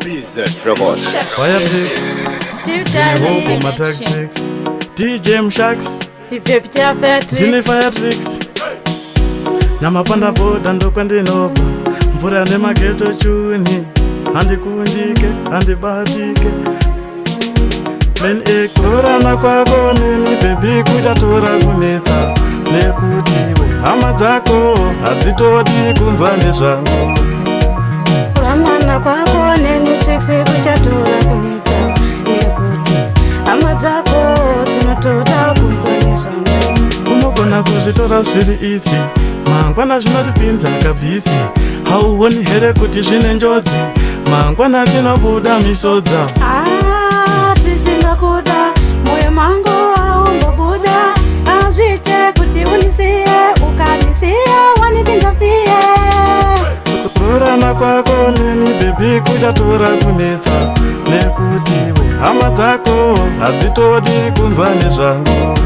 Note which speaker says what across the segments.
Speaker 1: Firetricks, Hobo Matrix, DJ Mshax, Tine Firetricks. Namapanda boda ndokwandinobva, mvura nemageto chuni, handikundike, handibatike. Men ekurorana kwako neni baby kuchatora kunetsa, nekutiwe hama dzako hadzitodi kunzwa nezvangu.
Speaker 2: Kuramana kwako neni tricks kuchatora kunetsa, nekuti hama dzako dzinotoda kunzwa nezvangu.
Speaker 1: Unogona kuzvitora zviri isi, mangwana zvinotipinza kabhisi. Hauoni here kuti zvine njodzi, mangwana tinobuda misodza.
Speaker 2: Tisingakuda moyo mangu aumbobuda, azvite kuti unisiye, ukandisiya wanipinza fiye.
Speaker 1: Kurorana kwako neni baby kuchatora kunetsa, nekutiwe hama dzako hadzitodi kunzwa nezvangu.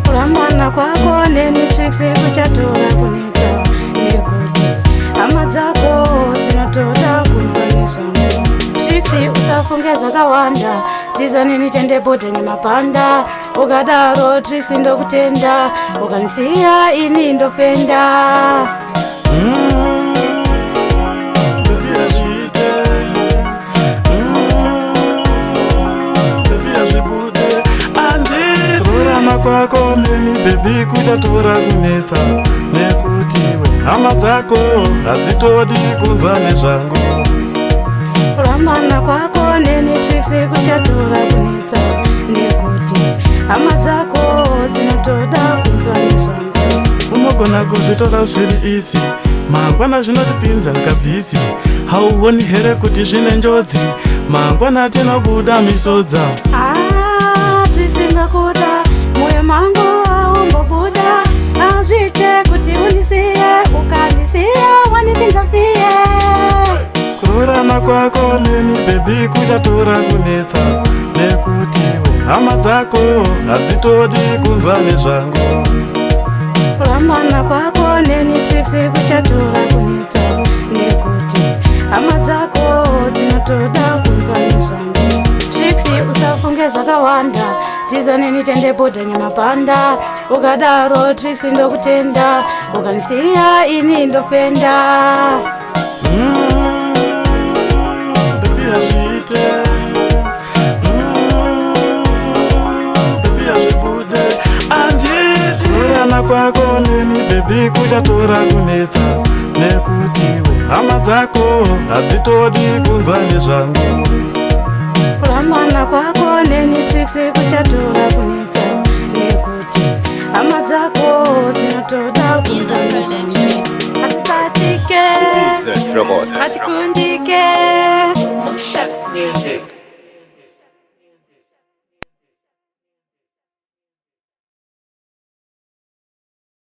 Speaker 2: Kuramana kwako neni tricks kuchatora kunetsa, nekuti hama dzako dzinotoda kunzwa nezvangu. Tricks usafunge zvakawanda, tizaneni tende bhodha nyamapanda. Ukadaro tricks ndokutenda, ukanisiya ini ndofenda. Kwako neni baby kuchatora kunetsa, nekutiwe hama dzako hadzitodi kunzwa nezvangu. Kuramana kwako neni tricks kuchatora kunetsa, nekuti hama dzako dzinotoda kunzwa nezvangu.
Speaker 1: Unogona kuzvitora zviri isi, mangwana zvinotipinza kabhisi. Hauoni here kuti zvine njodzi, mangwana tinobuda misodza.
Speaker 2: Tisingakuda moyo mangu aumbobuda, azvite kuti unisiye, ukandisiya wanipinza fiye.
Speaker 1: Kurorana kwako neni baby kuchatora kunetsa, nekutiwe hama dzako hadzitodi kunzwa nezvangu.
Speaker 2: Kuramana kwako neni tricks kuchatora kunetsa, nekuti hama dzako dzinotoda kunzwa nezvangu. Tricks usafunge zvakawanda, tizaneni tende bhodha nyamapanda. Ukadaro tricks ndokutenda, ukanisiya ini ndofenda.
Speaker 1: Baby azvite, baby azvibude. Kurorana kwako neni baby kuchatora kunetsa, nekutiwe hama dzako hadzitodi kunzwa nezvangu.
Speaker 2: Kuramana kwako neni tricks kuchatora kunetsa, nekuti hama dzako dzinotoda kunzwa nezvangu. Hatipatike, hatikundi